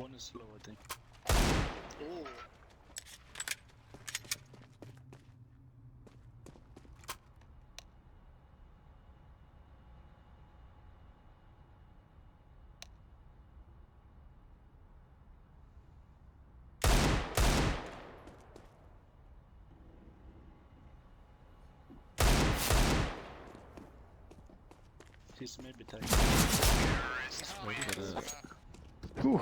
One is slow, I think. Oo. He's maybe tagged. Look at it. Whew.